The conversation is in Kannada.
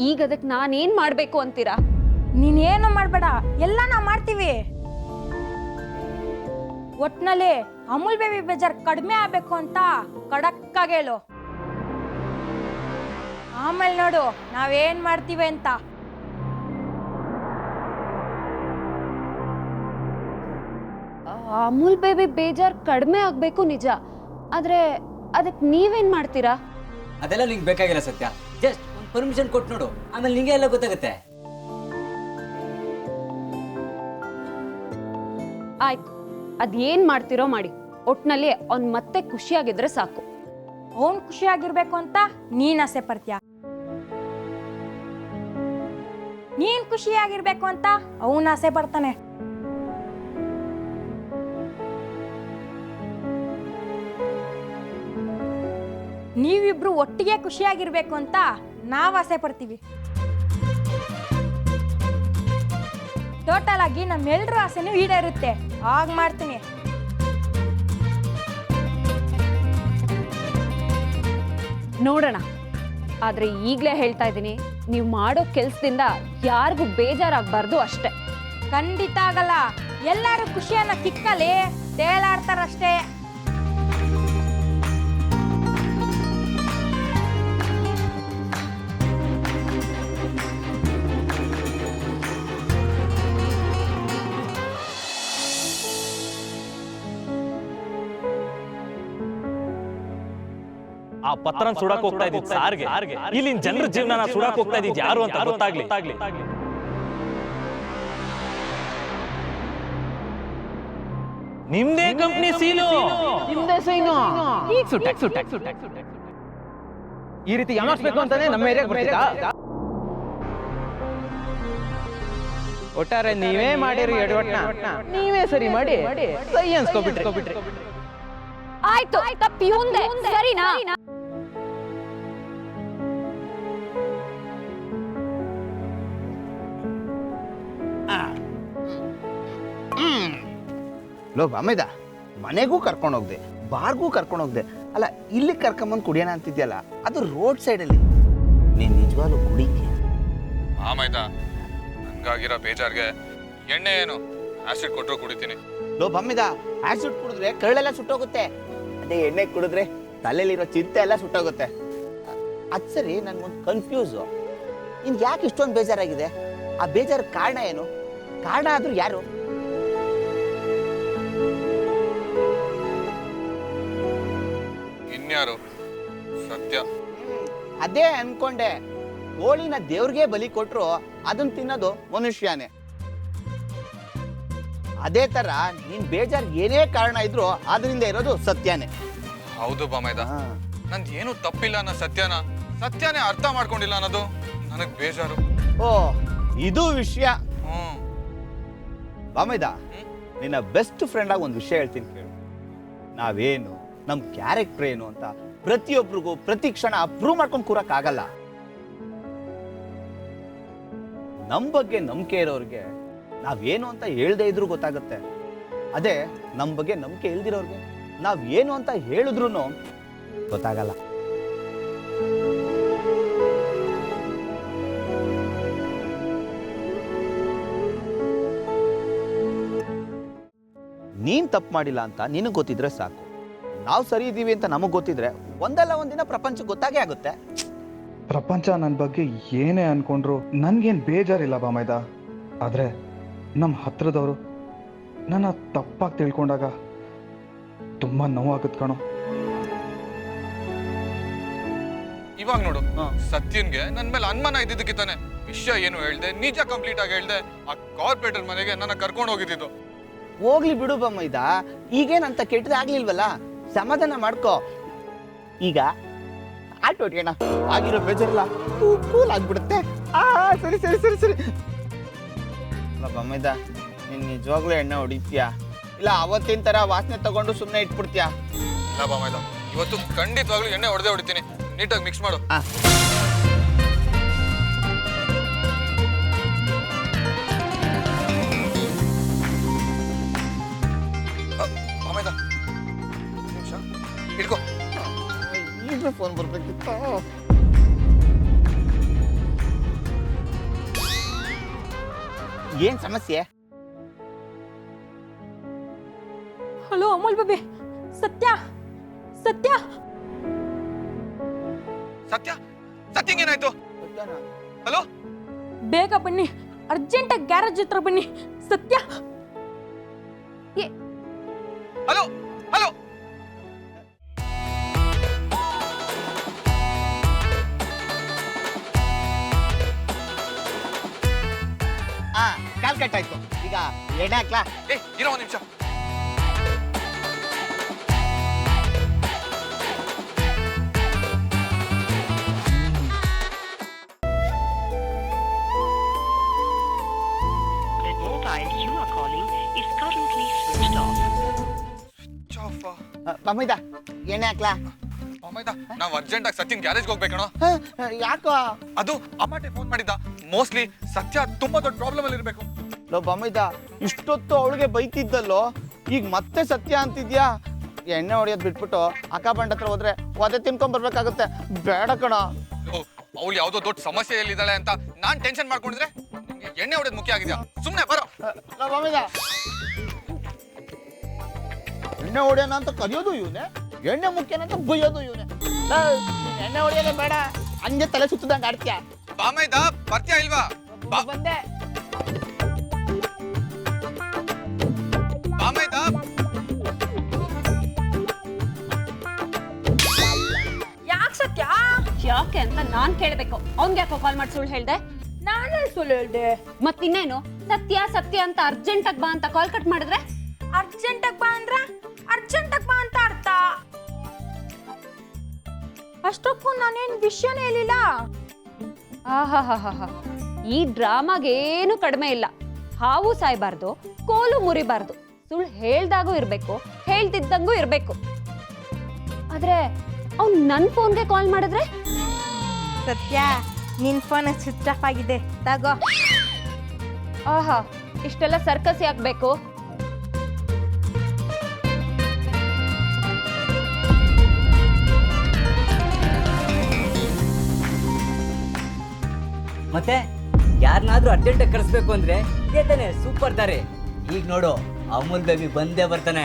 ಈಗ ಅದಕ್ಕೆ ನಾನೇನ್ ಮಾಡ್ಬೇಕು ಅಂತೀರಾ? ನೀನೇನು ಮಾಡಬೇಡ, ಎಲ್ಲ ನಾವು ಮಾಡ್ತೀವಿ. ಒಟ್ನಲ್ಲಿ ಅಮೂಲ್ ಬೇಬಿ ಬೇಜಾರ್ ಕಡಿಮೆ ಆಗ್ಬೇಕು ಅಂತ ಕಡಕ್ಕಾಗಿ ಹೇಳು. ಆಮೇಲೆ ನೋಡು ನಾವೇನ್ ಮಾಡ್ತೀವಿ ಅಂತ. ಅಮೂಲ್ ಬೇಬಿ ಬೇಜಾರ್ ಕಡಿಮೆ ಆಗ್ಬೇಕು ನಿಜ, ಆದ್ರೆ ಅದಕ್ಕೆ ನೀವೇನ್ ಮಾಡ್ತೀರಾ? ಅದೆಲ್ಲ ನಿಂಗೆ ಬೇಕಾಗಿಲ್ಲ ಸತ್ಯ. ಜಸ್ಟ್ ಒಂದು ಪರ್ಮಿಷನ್ ಕೊಟ್ಟು ನೋಡು, ಆಮೇಲೆ ನಿಂಗೆ ಎಲ್ಲ ಗೊತ್ತಾಗುತ್ತೆ. ಆಯ್ತು, ಅದೇನ್ ಮಾಡ್ತಿರೋ ಮಾಡಿ. ಒಟ್ನಲ್ಲಿ ಅವ್ನ್ ಮತ್ತೆ ಖುಷಿಯಾಗಿದ್ರೆ ಸಾಕು. ಅವನ್ ಖುಷಿಯಾಗಿರ್ಬೇಕು ಅಂತ ನೀನ್ ಆಸೆ ಪಡ್ತೀಯ, ನೀನ್ ಖುಷಿಯಾಗಿರ್ಬೇಕು ಅಂತ ಅವನ್ ಆಸೆ ಪಡ್ತಾನೆ. ನೀವಿಬ್ರು ಒಟ್ಟಿಗೆ ಖುಷಿಯಾಗಿರ್ಬೇಕು ಅಂತ ನಾವ್ ಆಸೆ ಪಡ್ತೀವಿ. ಟೋಟಲ್ ಆಗಿ ನಮ್ಮೆಲ್ರ ಆಸೆನೂ ಈಡೇರುತ್ತೆ. ಆಗ ಮಾಡ್ತೀನಿ. ನೋಡೋಣ. ಆದ್ರೆ ಈಗ್ಲೇ ಹೇಳ್ತಾ ಇದ್ದೀನಿ, ನೀವು ಮಾಡೋ ಕೆಲ್ಸದಿಂದ ಯಾರಿಗೂ ಬೇಜಾರಾಗಬಾರ್ದು ಅಷ್ಟೇ. ಖಂಡಿತ ಆಗಲ್ಲ. ಎಲ್ಲರೂ ಖುಷಿಯನ್ನ ಕಿಕ್ಕಲಿ ತೇಲಾಡ್ತಾರಷ್ಟೇ. ಆ ಪತ್ರನ ಸುಡಕ್ ಹೋಗ್ತಾ ಇದ್ದಿದ್ ಸಾರ್ಗೆ, ಇಲ್ಲಿನ ಜನರ ಜೀವನ ಸುಡಕ್ ಹೋಗ್ತಾ ಇದ್ದಿದ್ ಯಾರು ಅಂತ ಗೊತ್ತಾಗ್ಲಿ. ನಿಮ್ದೇ ಕಂಪ್ನಿ ಸೀಲು, ನಿಮ್ದೇ ಸೈನು. ಈಗ ಸುಟ್ಟಾಕ್ ಈ ರೀತಿ ಯಾಮಾರಿಸ್ಬೇಕು ಅಂತಾನೆ ನಮ್ಮ ಏರಿಯಾಗೆ ಬರ್ತಿದ್ದ. ಒಟ್ಟಾರೆ ನೀವೇ ಮಾಡಿರಿ ಎಡವಟ್ನ, ನೀವೇ ಸರಿ ಮಾಡಿ ಸೈ ಅನ್ಸ್ಕೊಬಿಟ್ರಿ. ಆಯ್ತು, ತಪ್ಪಿ ಮುಂದೆ ಸರಿನಾ? ಲೋ ಅಮೇದ, ಮನೆಗೂ ಕರ್ಕೊಂಡು ಹೋಗ್ದೆ, ಬಾರ್ಗೂ ಕರ್ಕೊಂಡು ಹೋಗ್ದೆ. ಅಲ್ಲ, ಇಲ್ಲಿ ಕರ್ಕೊಂಬಂದು ಕುಡಿಯೋಣ ಅಂತಿದ್ಯಲ್ಲ, ಅದು ರೋಡ್ ಸೈಡಲ್ಲಿ. ನೀನ್ ನಿಜವಾಗ್ಲೂ ಕುಡಿತೀಯ? ಆಮಾಯ್ತಾ, ಹಂಗಾಗಿರೋ ಬೇಜಾರ್ಗೆ ಎಣ್ಣೆ ಏನು ಆಸಿಡ್ ಕೊಟ್ಟರು ಕುಡಿತೀನಿ. ಲೋ ಅಮೇದ, ಆಸಿಡ್ ಕುಡಿದ್ರೆ ಕರಳೆಲ್ಲ ಸುಟ್ಟೋಗುತ್ತೆ. ಅದೇ ಎಣ್ಣೆ ಕುಡಿದ್ರೆ ತಲೆಯಲ್ಲಿರೋ ಚಿಂತೆ ಎಲ್ಲ ಸುಟ್ಟೋಗುತ್ತೆ. ಅದ್ ಸರಿ, ನನ್ಗೊಂದು ಕನ್ಫ್ಯೂಸು. ನಿನ್ಗೆ ಯಾಕೆ ಇಷ್ಟೊಂದು ಬೇಜಾರಾಗಿದೆ? ಆ ಬೇಜಾರ ಕಾರಣ ಏನು? ಕಾರಣ ಆದ್ರೂ ಯಾರು? ಇನ್ಯಾರು? ಸತ್ಯ. ಅದೇ ಅನ್ಕೊಂಡೆ. ಕೋಳಿನ ದೇವ್ರಿಗೆ ಬಲಿ ಕೊಟ್ರು ಅದನ್ನ ತಿನ್ನೋದು ಮನುಷ್ಯನೇ. ಅದೇ ತರ ನೀನ್ ಬೇಜಾರ್ ಏನೇ ಕಾರಣ ಇದ್ರು ಅದರಿಂದ ಇರೋದು ಸತ್ಯನೇ. ಹೌದು ಬಾಮೈದ, ನಂದು ಏನು ತಪ್ಪಿಲ್ಲ ಅನ್ನೋ ಸತ್ಯನೇ ಅರ್ಥ ಮಾಡ್ಕೊಂಡಿಲ್ಲ ಅನ್ನೋದು ನನಗ್ ಬೇಜಾರು. ಓ, ಇದು ವಿಷಯ. ಬಾಮೈದ, ನಿನ್ನ ಬೆಸ್ಟ್ ಫ್ರೆಂಡ್ ಆಗಿ ಒಂದು ವಿಷಯ ಹೇಳ್ತೀನಿ ಕೇಳು. ನಾವೇನು, ನಮ್ ಕ್ಯಾರೆಕ್ಟರ್ ಏನು ಅಂತ ಪ್ರತಿಯೊಬ್ಬರಿಗೂ ಪ್ರತಿ ಕ್ಷಣ ಪ್ರೂವ್ ಮಾಡ್ಕೊಂಡು ಕೂರಕ್ ಆಗಲ್ಲ. ನಮ್ ಬಗ್ಗೆ ನಂಬಿಕೆ ಇರೋರ್ಗೆ ನಾವೇನು ಅಂತ ಹೇಳ್ದೇ ಇದ್ರು ಗೊತ್ತಾಗುತ್ತೆ. ಅದೇ ನಮ್ ಬಗ್ಗೆ ನಂಬಿಕೆ ಇಲ್ದಿರೋರ್ಗೆ ನಾವ್ ಏನು ಅಂತ ಹೇಳಿದ್ರು ಗೊತ್ತಾಗಲ್ಲ. ನೀನ್ ತಪ್ಪು ಮಾಡಿಲ್ಲ ಅಂತ ನಿನಗೆ ಗೊತ್ತಿದ್ರೆ ಸಾಕು. ನಾವು ಸರಿ ಇದ್ದೀವಿ ಅಂತ ನಮಗ್ ಗೊತ್ತಿದ್ರೆ ಒಂದಲ್ಲ ಒಂದಿನ ಪ್ರಪಂಚಕ್ಕೆ ಗೊತ್ತಾಗೇ ಆಗುತ್ತೆ. ಪ್ರಪಂಚ ನನ್ನ ಬಗ್ಗೆ ಏನೇ ಅನ್ಕೊಂಡ್ರು ನನ್ಗೇನು ಬೇಜಾರಿಲ್ಲ ಬಾಮೈದ. ಆದ್ರೆ ನಮ್ಮ ಹತ್ರದವರು ನನ್ನ ತಪ್ಪಾಗಿ ತಿಳ್ಕೊಂಡಾಗ ತುಂಬಾ ನೋವಾಗುತ್ತೆ ಕಣೋ. ಇವಾಗ ನೋಡು, ಸತ್ಯನ್ಗೆ ನನ್ ಮೇಲೆ ಅನುಮಾನ ಇದ್ದಿದ್ದಕ್ಕೆ ತಾನೆ ವಿಷಯ ಏನು ಹೇಳ್ದೆ, ನಿಜ ಕಂಪ್ಲೀಟ್ ಆಗಿ ಹೇಳ್ದೆ ಆ ಕಾರ್ಪೊರೇಟರ್ ಮನೆಗೆ ನನ್ನ ಕರ್ಕೊಂಡು ಹೋಗಿದ್ದು. ಹೋಗ್ಲಿ ಬಿಡು ಬಮ್ಮೈದ, ಈಗೇನಂತ ಕೆಟ್ಟದಾಗ್ಲಿಲ್ವಲ್ಲ, ಸಮಾಧಾನ ಮಾಡ್ಕೋ. ಈಗ ಆಟೋ ಹೊಡ್ಯೋಣ, ಆಗಿರೋ ಬೇಜಾರಲ್ಲ ಕೂಲ್ ಆಗ್ಬಿಡುತ್ತೆ. ಸರಿ ಸರಿ ಸರಿ ಸರಿ. ಬಮ್ಮೈದ, ನೀನ್ ನಿಜವಾಗ್ಲೂ ಎಣ್ಣೆ ಹೊಡಿತೀಯಾ ಇಲ್ಲ ಅವತ್ತಿನ ತರ ವಾಸನೆ ತಗೊಂಡು ಸುಮ್ಮನೆ ಇಟ್ಬಿಡ್ತೀಯಾ? ಇಲ್ಲ ಬಾಮೈದ, ಇವತ್ತು ಖಂಡಿತವಾಗ್ಲೂ ಎಣ್ಣೆ ಹೊಡಿತೀನಿ. ನೀಟಾಗಿ ಮಿಕ್ಸ್ ಮಾಡು. ಬಾಮೈದ, ನಿಮಿಷ ಹಿಡ್ಕೋ. ಈಗ ಫೋನ್ ಬರ್ಬೇಕಿತ್ತು. ಏನ್ ಸಮಸ್ಯೆ? ಹಲೋ ಅಮೂಲ್ ಬೇಬಿ, ಸತ್ಯ ಸತ್ಯ ಸತ್ಯ ಸತ್ಯಂಗೆ ಏನಾಯ್ತು? ಹಲೋ ಬೇಗ ಬನ್ನಿ, ಅರ್ಜೆಂಟಾಗಿ ಗ್ಯಾರೇಜ್ ಹತ್ರ ಬನ್ನಿ. ಸತ್ಯ ಹಲೋ ಹಲೋ ಕಾಲ್ ಕಟ್ ಆಯ್ತು. ಈಗ ಎಣ್ಣೆ ಹಾಕ್ಲಾ? ಏ ಇರೋ ಒಂದ್ ನಿಮಿಷ. The mobile you are calling is currently switched off. ಮಮ್ಮೈದ ಎಣ್ಣೆ ಹಾಕ್ಲಾ? ನಾವ್ ಅರ್ಜೆಂಟ್ ಆಗಿ ಸತ್ಯನ್ ಗ್ಯಾರೇಜ್ ಹೋಗ್ಬೇಕಣ. ಯಾಕೋ? ಅದು ಅಮ್ಮಟೆ ಫೋನ್ ಮಾಡಿದ್ದ. ಮೋಸ್ಟ್ಲಿ ಸತ್ಯ ತುಂಬಾ ದೊಡ್ಡ ಪ್ರಾಬ್ಲಮ್ ಅಲ್ಲಿ ಇರ್ಬೇಕು. ಲೋ ಬಮ್ಮೈದ, ಇಷ್ಟೊತ್ತು ಅವಳಿಗೆ ಬೈತಿದ್ದಲ್ಲೋ, ಈಗ ಮತ್ತೆ ಸತ್ಯ ಅಂತಿದ್ಯಾ? ಎಣ್ಣೆ ಹೊಡಿಯೋದ್ ಬಿಟ್ಬಿಟ್ಟು ಅಕ್ಕ ಬಂಡ ಹತ್ರ ಹೋದ್ರೆ ಒದೆ ತಿನ್ಕೊಂಡ್ ಬರ್ಬೇಕಾಗುತ್ತೆ. ಬೇಡ ಕಣ. ಅವಳು ಯಾವ್ದೋ ದೊಡ್ಡ ಸಮಸ್ಯೆಯಲ್ಲಿದ್ದಾಳೆ ಅಂತ ನಾನ್ ಟೆನ್ಷನ್ ಮಾಡ್ಕೊಂಡಿದ್ರೆ ನಿಂಗೆ ಎಣ್ಣೆ ಹೊಡೆಯೋದು ಮುಖ್ಯ ಆಗಿದ್ಯಾ? ಸುಮ್ನೆ ಬರೋ. ಲೋ ಬಮ್ಮೈದ, ಎಣ್ಣೆ ಹೊಡಿಯೋಣ ಅಂತ ಕರೆಯೋದು ಇವನೇ, ಎಣ್ಣೆ ಮುಖ್ಯನ ಅಂತ ಬೈಯೋದು ಇವನೇ. ಎಣ್ಣೆ ಹೊಡಿಯೋದೇ ಬೇಡ, ಹಂಗೆ ತಲೆ ಸುತ್ತದಂಗೆ ಆಡ್ತೀಯ. ಬಾಮೈದ ಬರ್ತೀಯಾ ಇಲ್ವಾ? ಬಂದೆ. ಬಾಮೈದ ಯಾಕೆ ಸತ್ಯ? ಯಾಕೆ ಅಂತ ನಾನ್ ಕೇಳ್ಬೇಕು. ಅವ್ನ್ಗೆ ಯಾಕೋ ಕಾಲ್ ಮಾಡಿ ಸುಳ್ಳು ಹೇಳ್ದೆ? ನಾನೇ ಸುಳ್ಳು ಹೇಳ್ದೆ. ಮತ್ತಿನ್ನೇನು, ಸತ್ಯ ಸತ್ಯ ಅಂತ ಅರ್ಜೆಂಟಾಗಿ ಬಾ ಅಂತ ಕಾಲ್ ಕಟ್ ಮಾಡಿದ್ರೆ? ಅರ್ಜೆಂಟಾಗಿ ಬಾ ಅಂದ್ರ ಅರ್ಜೆಂಟಾಗಿ ಬಾ ಅಂತ ಅರ್ಥ. ಅಷ್ಟಕ್ಕೂ ನಾನೇನ್ ವಿಷಯನೇ ಹೇಳಿಲ್ಲ. ಆಹಾಹಾಹಾ, ಈ ಡ್ರಾಮಾಗೇನು ಕಡಿಮೆ ಇಲ್ಲ. ಹಾವು ಸಾಯ್ಬಾರ್ದು, ಕೋಲು ಮುರಿಬಾರ್ದು. ಸುಳ್ಳು ಹೇಳ್ದಾಗೂ ಇರ್ಬೇಕು, ಹೇಳ್ತಿದ್ದಂಗೂ ಇರ್ಬೇಕು. ಆದ್ರೆ ಅವ್ನು ನನ್ನ ಫೋನ್ಗೆ ಕಾಲ್ ಮಾಡಿದ್ರೆ? ಸತ್ಯ, ನಿನ್ ಫೋನ್ ಸ್ವಿಚ್ ಆಫ್ ಆಗಿದೆ, ತಗೋ. ಆಹಾ, ಇಷ್ಟೆಲ್ಲ ಸರ್ಕಸ್ ಯಾಕಬೇಕು? ಮತ್ತೆ ಯಾರನ್ನಾದ್ರೂ ಅರ್ಜೆಂಟಾಗಿ ಕರೆಸ್ಬೇಕು ಅಂದ್ರೆ ಇದೇ ತಾನೆ ಸೂಪರ್ ತಾರೆ. ಈಗ ನೋಡು, ಅಮೂಲ್ ಬೇಬಿ ಬಂದೇ ಬರ್ತಾನೆ.